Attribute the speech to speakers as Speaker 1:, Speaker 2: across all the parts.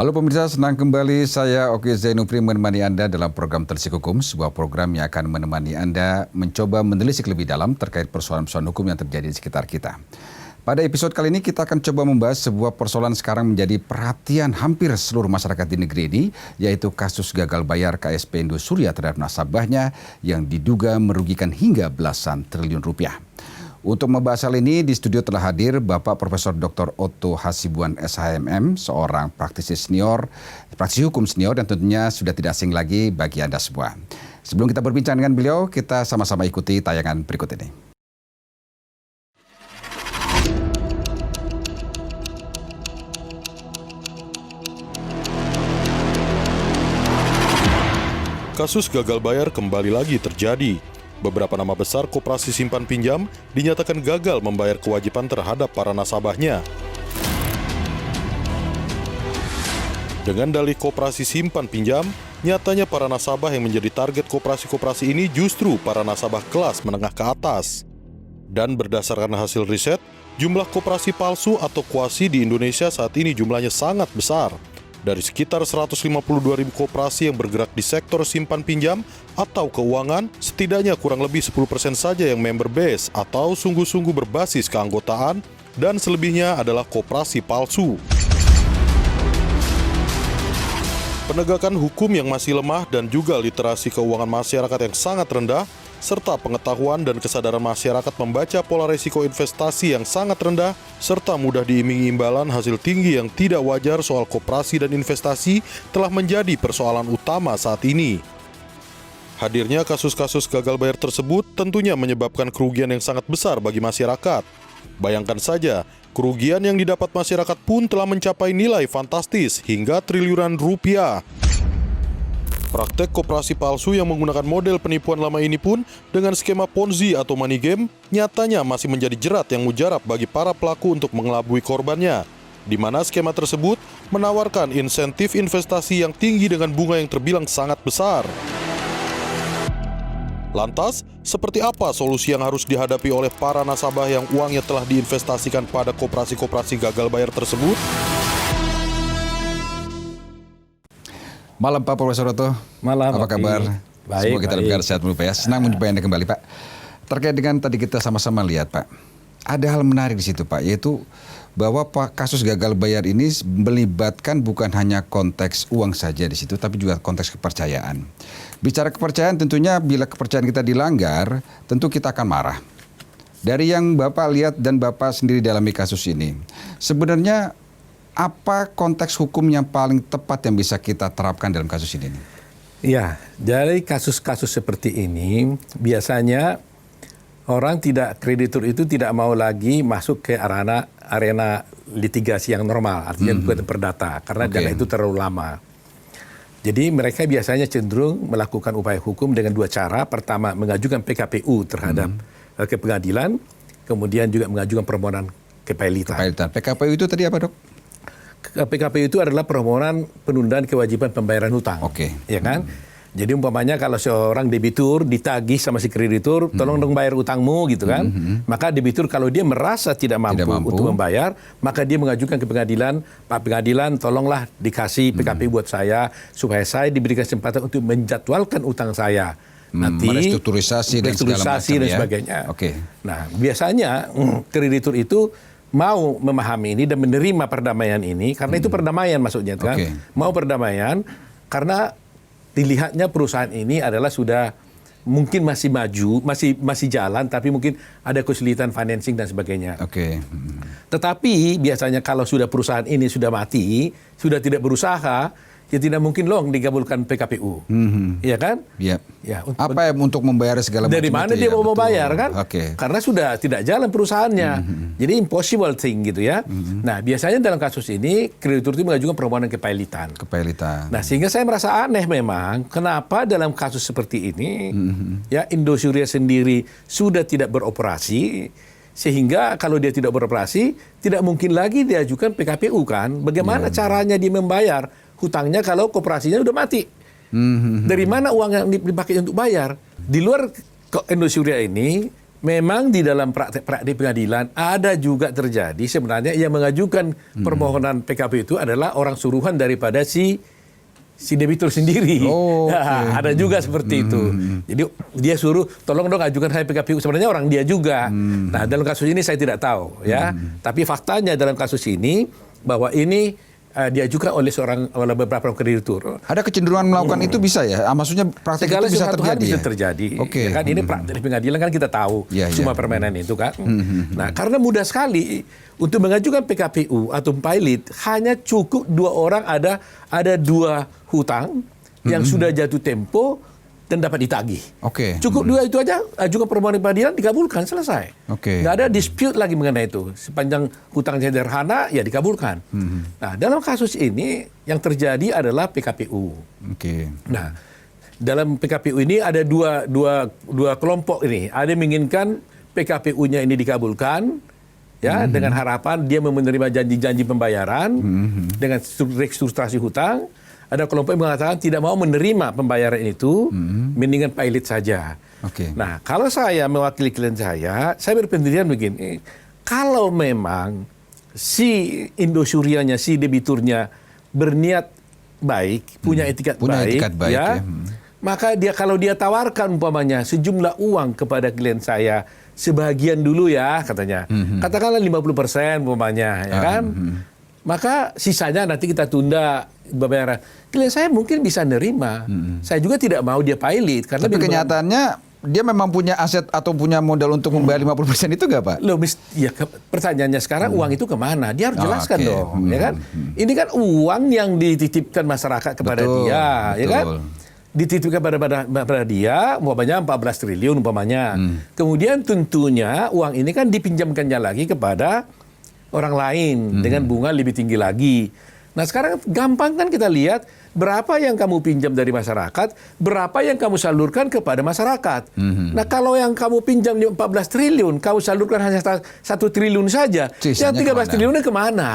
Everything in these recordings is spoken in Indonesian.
Speaker 1: Halo pemirsa, senang kembali saya Oki Zainupri menemani Anda dalam program Telisik Hukum, sebuah program yang akan menemani Anda mencoba menelisik lebih dalam terkait persoalan-persoalan hukum yang terjadi di sekitar kita. Pada episode kali ini kita akan coba membahas sebuah persoalan sekarang menjadi perhatian hampir seluruh masyarakat di negeri ini, yaitu kasus gagal bayar KSP Indosuria terhadap nasabahnya yang diduga merugikan hingga belasan triliun rupiah. Untuk membahas hal ini, di studio telah hadir Bapak Profesor Dr. Otto Hasibuan SHMM, seorang praktisi hukum senior dan tentunya sudah tidak asing lagi bagi Anda semua. Sebelum kita berbincang dengan beliau, kita sama-sama ikuti tayangan berikut ini.
Speaker 2: Kasus gagal bayar kembali lagi terjadi. Beberapa nama besar koperasi simpan pinjam dinyatakan gagal membayar kewajiban terhadap para nasabahnya. Dengan dalih koperasi simpan pinjam, nyatanya para nasabah yang menjadi target koperasi-koperasi ini justru para nasabah kelas menengah ke atas. Dan berdasarkan hasil riset, jumlah koperasi palsu atau kuasi di Indonesia saat ini jumlahnya sangat besar. Dari sekitar 152.000 koperasi yang bergerak di sektor simpan pinjam atau keuangan, setidaknya kurang lebih 10% saja yang member base atau sungguh-sungguh berbasis keanggotaan, dan selebihnya adalah koperasi palsu. Penegakan hukum yang masih lemah dan juga literasi keuangan masyarakat yang sangat rendah, serta pengetahuan dan kesadaran masyarakat membaca pola risiko investasi yang sangat rendah, serta mudah diiming imbalan hasil tinggi yang tidak wajar soal koperasi dan investasi telah menjadi persoalan utama saat ini. Hadirnya kasus-kasus gagal bayar tersebut tentunya menyebabkan kerugian yang sangat besar bagi masyarakat. Bayangkan saja, kerugian yang didapat masyarakat pun telah mencapai nilai fantastis hingga triliunan rupiah. Praktek koperasi palsu yang menggunakan model penipuan lama ini pun dengan skema Ponzi atau money game nyatanya masih menjadi jerat yang mujarab bagi para pelaku untuk mengelabui korbannya, di mana skema tersebut menawarkan insentif investasi yang tinggi dengan bunga yang terbilang sangat besar. Lantas, seperti apa solusi yang harus dihadapi oleh para nasabah yang uangnya telah diinvestasikan pada koperasi-koperasi gagal bayar tersebut?
Speaker 1: Malam Pak Profesor Otto.
Speaker 3: Malam.
Speaker 1: Apa kabar?
Speaker 3: Baik.
Speaker 1: Semoga kita dalam keadaan sehat Pak ya. Senang menjumpai Anda kembali Pak. Terkait dengan tadi kita sama-sama lihat Pak, ada hal menarik di situ Pak, yaitu bahwa kasus gagal bayar ini melibatkan bukan hanya konteks uang saja di situ, tapi juga konteks kepercayaan. Bicara kepercayaan, tentunya bila kepercayaan kita dilanggar, tentu kita akan marah. Dari yang Bapak lihat dan Bapak sendiri dalami kasus ini, sebenarnya apa konteks hukum yang paling tepat yang bisa kita terapkan dalam kasus ini?
Speaker 3: Ya, dari kasus-kasus seperti ini, biasanya kreditur itu tidak mau lagi masuk ke arena litigasi yang normal, artinya bukan perdata, karena dana itu terlalu lama. Jadi mereka biasanya cenderung melakukan upaya hukum dengan dua cara. Pertama, mengajukan PKPU terhadap ke pengadilan, kemudian juga mengajukan permohonan kepailitan.
Speaker 1: PKPU itu tadi apa, Dok?
Speaker 3: PKPU itu adalah permohonan penundaan kewajiban pembayaran hutang. Ya kan? Jadi umpamanya kalau seorang debitur ditagih sama si kreditur, tolong dong bayar utangmu gitu kan. Maka debitur kalau dia merasa tidak mampu untuk membayar, maka dia mengajukan ke pengadilan, Pak Pengadilan tolonglah dikasih PKPU buat saya supaya saya diberikan kesempatan untuk menjadwalkan utang saya. Nanti
Speaker 1: restrukturisasi dan
Speaker 3: sebagainya. Nah, biasanya kreditur itu mau memahami ini dan menerima perdamaian ini, karena itu perdamaian maksudnya kan. Mau perdamaian karena dilihatnya perusahaan ini adalah sudah mungkin masih maju, masih jalan, tapi mungkin ada kesulitan financing dan sebagainya. Tetapi biasanya kalau sudah perusahaan ini sudah mati, sudah tidak berusaha, ya tidak mungkin loh digabulkan PKPU. Iya kan?
Speaker 1: Ya, apa untuk membayar segala macam?
Speaker 3: Dari mana dia mau membayar kan? Karena sudah tidak jalan perusahaannya. Jadi impossible thing gitu ya. Nah, biasanya dalam kasus ini kreditur itu mengajukan permohonan kepailitan. Nah, sehingga saya merasa aneh memang kenapa dalam kasus seperti ini ya Indosuria sendiri sudah tidak beroperasi, sehingga kalau dia tidak beroperasi tidak mungkin lagi diajukan PKPU kan? Bagaimana caranya dia membayar hutangnya kalau koperasinya udah mati? Dari mana uang yang dipakai untuk bayar? Di luar Indosuria ini memang di dalam praktik pengadilan ada juga terjadi sebenarnya yang mengajukan permohonan PKPU itu adalah orang suruhan daripada si debitur sendiri. Ada juga seperti itu. Jadi dia suruh tolong dong ajukan saya PKPU, sebenarnya orang dia juga. Nah, dalam kasus ini saya tidak tahu ya. Tapi faktanya dalam kasus ini bahwa ini diajukan oleh beberapa kreditur.
Speaker 1: Ada kecenderungan melakukan itu bisa ya? Maksudnya praktek
Speaker 3: segala
Speaker 1: itu bisa terjadi.
Speaker 3: Bisa terjadi.
Speaker 1: Oke.
Speaker 3: Ya kan ini praktek pengadilan kan kita tahu semua permainan itu kan. Nah, karena mudah sekali untuk mengajukan PKPU atau pilot hanya cukup 2 orang, ada 2 hutang yang sudah jatuh tempo dan dapat ditagih.
Speaker 1: Oke.
Speaker 3: Cukup 2 itu aja, ajukan permohonan pengadilan, dikabulkan, selesai.
Speaker 1: Oke.
Speaker 3: Nggak ada dispute lagi mengenai itu. Sepanjang hutangnya sederhana, ya dikabulkan. Nah, dalam kasus ini yang terjadi adalah PKPU.
Speaker 1: Oke.
Speaker 3: Nah, dalam PKPU ini ada dua kelompok ini. Ada yang menginginkan PKPU-nya ini dikabulkan, ya, dengan harapan dia menerima janji-janji pembayaran dengan restrukturasi hutang. Ada kelompok yang mengatakan tidak mau menerima pembayaran itu, mendingan pilot saja.
Speaker 1: Oke.
Speaker 3: Nah, kalau saya mewakili klien saya berpendirian begini, kalau memang si Indosurianya, si debiturnya berniat baik, punya etikat baik, ya, maka kalau dia tawarkan umpamanya sejumlah uang kepada klien saya, sebagian dulu ya katanya, katakanlah 50% umpamanya, ya kan? Maka sisanya nanti kita tunda pembayaran. Klien saya mungkin bisa nerima. Saya juga tidak mau dia pilot. Karena
Speaker 1: tapi kenyataannya dia memang punya aset atau punya modal untuk membayar 50% itu nggak Pak?
Speaker 3: Loh, ya, pertanyaannya sekarang uang itu kemana? Dia harus jelaskan dong. Ya kan? Ini kan uang yang dititipkan masyarakat kepada dia. Ya kan? Dititipkan pada dia, umpamanya 14 triliun umpamanya. Kemudian tentunya uang ini kan dipinjamkannya lagi kepada orang lain dengan bunga lebih tinggi lagi. Nah, sekarang gampang kan kita lihat berapa yang kamu pinjam dari masyarakat, berapa yang kamu salurkan kepada masyarakat. Nah, kalau yang kamu pinjam 14 triliun, kamu salurkan hanya 1 triliun saja, yang 13 triliunnya kemana?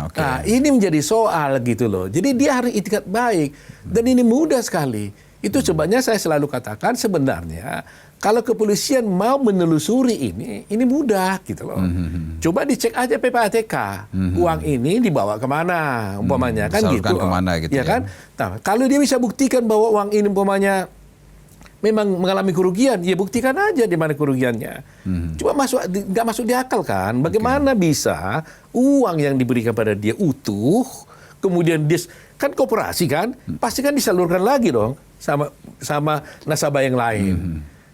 Speaker 3: Nah, ini menjadi soal gitu loh. Jadi dia harus itikat baik. Dan ini mudah sekali. Itu sebabnya saya selalu katakan sebenarnya kalau kepolisian mau menelusuri ini mudah gitu loh. Coba dicek aja PPATK, uang ini dibawa kemana, umpamanya kan gitu.
Speaker 1: Kemana gitu
Speaker 3: ya kan? Nah, kalau dia bisa buktikan bahwa uang ini umpamanya memang mengalami kerugian, ya buktikan aja di mana kerugiannya. Cuma nggak masuk di akal kan? Bagaimana bisa uang yang diberikan pada dia utuh, kemudian dia kan koperasi kan, pasti kan disalurkan lagi dong sama nasabah yang lain.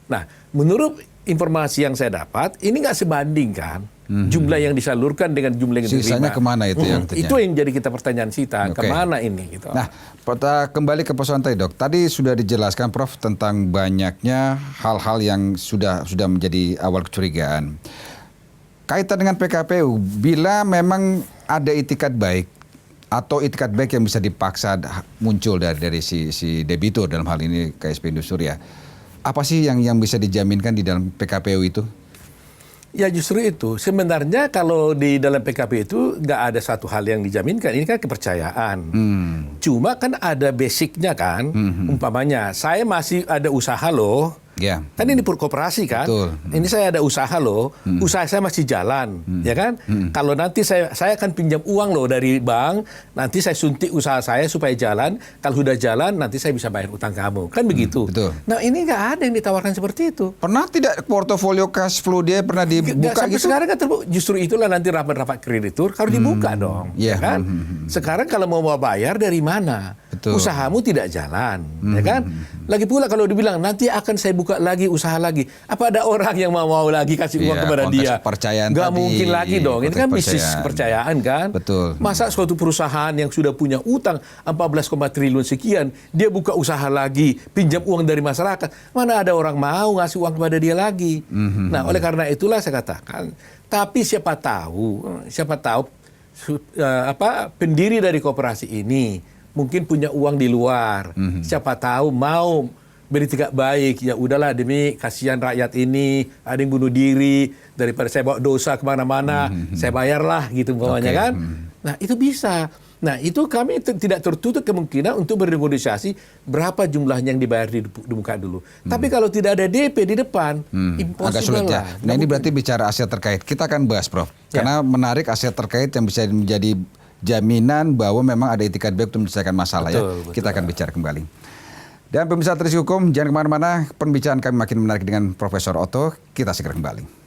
Speaker 3: Nah, menurut informasi yang saya dapat, ini nggak sebanding kan jumlah yang disalurkan dengan jumlah yang diterima.
Speaker 1: Sisanya kemana itu yang
Speaker 3: itu yang jadi kita pertanyaan kita, kemana ini? Gitu.
Speaker 1: Nah, kita kembali ke persoalan tadi dok. Tadi sudah dijelaskan Prof tentang banyaknya hal-hal yang sudah menjadi awal kecurigaan. Kaitan dengan PKPU, bila memang ada itikat baik atau itikat baik yang bisa dipaksa muncul dari si debitur dalam hal ini KSP Indosuria, apa sih yang bisa dijaminkan di dalam PKPU itu?
Speaker 3: Ya justru itu. Sebenarnya kalau di dalam PKPU itu nggak ada satu hal yang dijaminkan. Ini kan kepercayaan. Cuma kan ada basicnya kan. Umpamanya saya masih ada usaha loh.
Speaker 1: Ya.
Speaker 3: Kan ini koperasi kan.
Speaker 1: Betul.
Speaker 3: Ini saya ada usaha loh. Usaha saya masih jalan, ya kan? Kalau nanti saya akan pinjam uang loh dari bank, nanti saya suntik usaha saya supaya jalan. Kalau sudah jalan, nanti saya bisa bayar utang kamu. Kan begitu.
Speaker 1: Betul.
Speaker 3: Nah, ini nggak ada yang ditawarkan seperti itu.
Speaker 1: Pernah tidak portofolio cash flow dia pernah dibuka
Speaker 3: sampai
Speaker 1: gitu?
Speaker 3: Sekarang kan justru itulah nanti rapat-rapat kreditur harus dibuka dong, ya kan? Sekarang kalau mau bayar dari mana?
Speaker 1: Betul.
Speaker 3: Usahamu tidak jalan, ya kan? Lagi pula kalau dibilang nanti akan saya buka lagi usaha lagi, apa ada orang yang mau lagi kasih uang kepada dia? Nggak mungkin lagi dong. Ini kan bisnis kepercayaan kan?
Speaker 1: Betul.
Speaker 3: Masa suatu perusahaan yang sudah punya utang 14, triliun sekian, dia buka usaha lagi, pinjam uang dari masyarakat, mana ada orang mau ngasih uang kepada dia lagi? Nah, oleh karena itulah saya katakan, tapi siapa tahu pendiri dari koperasi ini mungkin punya uang di luar. Siapa tahu mau beritikat baik, ya udahlah demi kasihan rakyat ini, ada yang bunuh diri, daripada saya bawa dosa kemana-mana, saya bayarlah gitu umpamanya kan. Nah, itu bisa. Nah, itu kami tidak tertutup kemungkinan untuk bernegosiasi berapa jumlahnya yang dibayar di muka dulu. Tapi kalau tidak ada DP di depan, impossible
Speaker 1: agak sulit ya.
Speaker 3: lah.
Speaker 1: Nah, ini berarti bicara aset terkait. Kita akan bahas, Prof. Karena menarik aset terkait yang bisa menjadi jaminan bahwa memang ada itikat baik untuk menyelesaikan masalah. Betul. Kita akan bicara kembali. Dan pemirsa Televisi Hukum, jangan kemana-mana. Pembicaraan kami makin menarik dengan Profesor Otto. Kita segera kembali.